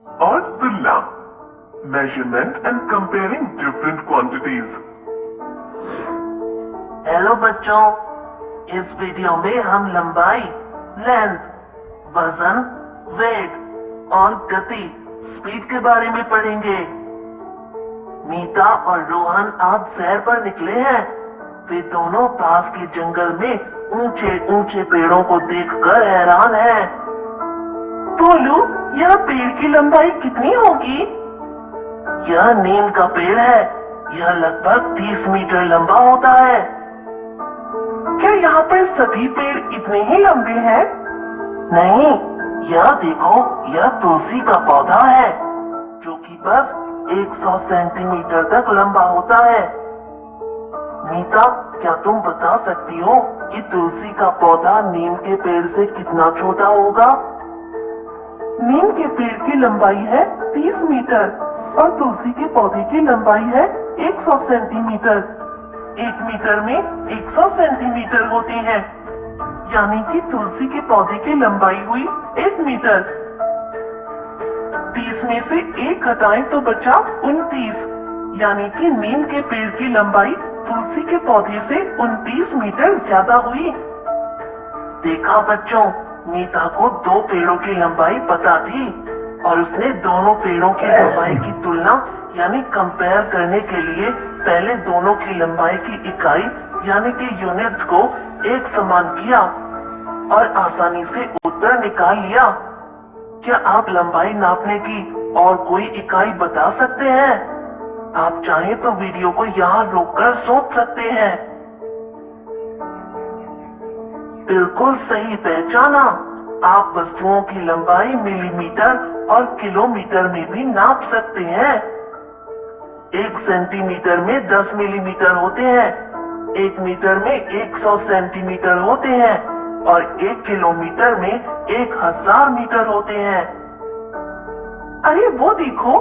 और तुलना, measurement and comparing different quantities। Hello बच्चों, इस वीडियो में हम लंबाई, लेंथ, वजन, वेट और गति, स्पीड के बारे में पढ़ेंगे। मीता और रोहन आज सैर पर निकले हैं। वे दोनों पास के जंगल में ऊंचे ऊंचे पेड़ों को देखकर हैरान हैं। बोलू, यह पेड़ की लंबाई कितनी होगी? यह नीम का पेड़ है। यह लगभग 30 मीटर लंबा होता है। क्या यहाँ पर सभी पेड़ इतने ही लंबे हैं? नहीं, यह देखो, यह तुलसी का पौधा है जो कि बस 100 सेंटीमीटर तक लंबा होता है। मीता, क्या तुम बता सकती हो कि तुलसी का पौधा नीम के पेड़ से कितना छोटा होगा? नीम के पेड़ की लंबाई है 30 मीटर और तुलसी के पौधे की लंबाई है 100 सेंटीमीटर। 1 मीटर में 100 सेंटीमीटर होते हैं, यानी कि तुलसी के पौधे की लंबाई हुई 1 मीटर। 30 में से 1 घटाएं तो बचा 29, यानी कि नीम के पेड़ की लंबाई तुलसी के पौधे से 29 मीटर ज्यादा हुई। देखा बच्चों, मीता को 2 पेड़ों की लंबाई पता थी और उसने दोनों पेड़ों की लंबाई की तुलना यानी कंपेयर करने के लिए पहले दोनों की लंबाई की इकाई यानी कि यूनिट्स को एक समान किया और आसानी से उत्तर निकाल लिया। क्या आप लंबाई नापने की और कोई इकाई बता सकते हैं? आप चाहें तो वीडियो को यहाँ रोककर सोच सकते हैं। बिल्कुल सही पहचाना। आप वस्तुओं की लंबाई मिलीमीटर और किलोमीटर में भी नाप सकते हैं। 1 सेंटीमीटर में 10 मिलीमीटर होते हैं, 1 मीटर में 100 सेंटीमीटर होते हैं और 1 किलोमीटर में 1000 मीटर होते हैं। अरे वो देखो,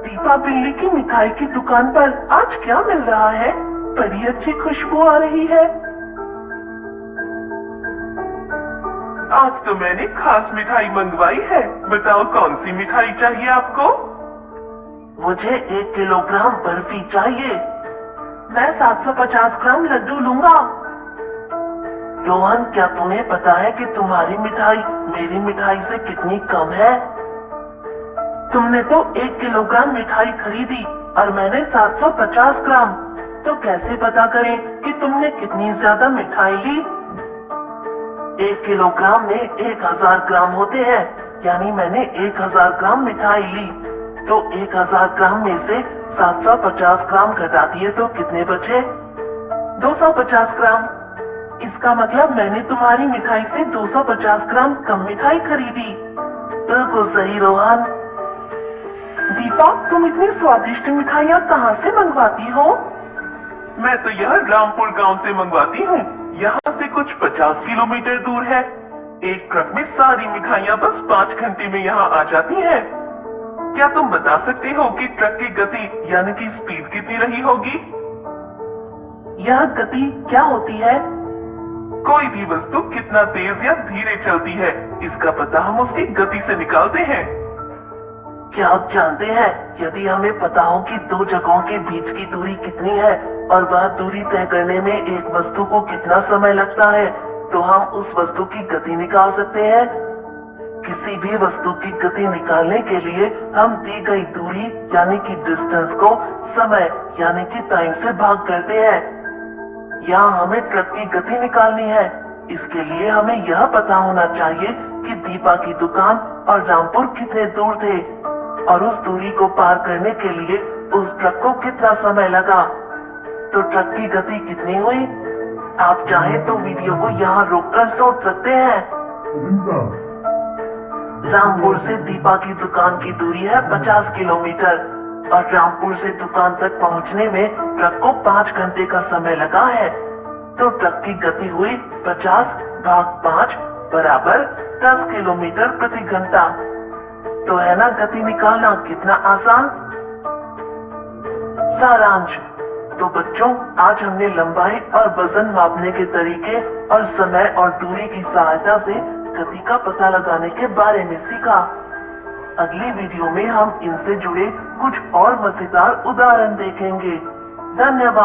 दीपा बिल्ली की मिठाई की दुकान पर आज क्या मिल रहा है? बड़ी अच्छी खुशबू आ रही है। आज तो मैंने खास मिठाई मंगवाई है। बताओ कौन सी मिठाई चाहिए आपको? मुझे 1 किलोग्राम बर्फी चाहिए। मैं 750 ग्राम लड्डू लूंगा। रोहन, क्या तुम्हें पता है कि तुम्हारी मिठाई मेरी मिठाई से कितनी कम है? तुमने तो 1 किलोग्राम मिठाई खरीदी और मैंने 750 ग्राम। तो कैसे पता करें कि तुमने कितनी ज्यादा मिठाई ली? 1 किलोग्राम में 1000 ग्राम होते हैं, यानी मैंने 1000 ग्राम मिठाई ली। तो 1000 ग्राम में से 750 ग्राम घटा दिए तो कितने बचे? 250 ग्राम। इसका मतलब मैंने तुम्हारी मिठाई से 250 ग्राम कम मिठाई खरीदी। बिल्कुल सही रोहन। दीपा, तुम इतनी स्वादिष्ट मिठाइयाँ कहाँ से मंगवाती हो? मैं तो यह रामपुर गांव से मंगवाती हूँ। यहाँ से कुछ 50 किलोमीटर दूर है। एक ट्रक में सारी मिठाइयाँ बस 5 घंटे में यहाँ आ जाती हैं। क्या तुम बता सकते हो कि ट्रक की गति यानी कि स्पीड कितनी रही होगी? यह गति क्या होती है? कोई भी वस्तु कितना तेज या धीरे चलती है, इसका पता हम उसकी गति से निकालते हैं। क्या आप जानते हैं, यदि हमें पता हो कि 2 जगहों के बीच की दूरी कितनी है और वह दूरी तय करने में एक वस्तु को कितना समय लगता है, तो हम उस वस्तु की गति निकाल सकते हैं। किसी भी वस्तु की गति निकालने के लिए हम दी गई दूरी यानी कि डिस्टेंस को समय यानी कि टाइम से भाग करते हैं। यहाँ हमें ट्रक की गति निकालनी है। इसके लिए हमें यह पता होना चाहिए कि दीपा की दुकान और रामपुर कितने दूर थे और उस दूरी को पार करने के लिए उस ट्रक को कितना समय लगा। तो ट्रक की गति कितनी हुई? आप चाहें तो वीडियो को यहाँ रोककर सोच सकते हैं। रामपुर से दीपा की दुकान की दूरी है 50 किलोमीटर और रामपुर से दुकान तक पहुँचने में ट्रक को 5 घंटे का समय लगा है। तो ट्रक की गति हुई 50 भाग 5 बराबर 10 किलोमीटर प्रति घंटा। तो है ना गति निकालना कितना आसान। सारांश। तो बच्चों, आज हमने लंबाई और वजन मापने के तरीके और समय और दूरी की सहायता से गति का पता लगाने के बारे में सीखा। अगली वीडियो में हम इनसे जुड़े कुछ और मजेदार उदाहरण देखेंगे। धन्यवाद।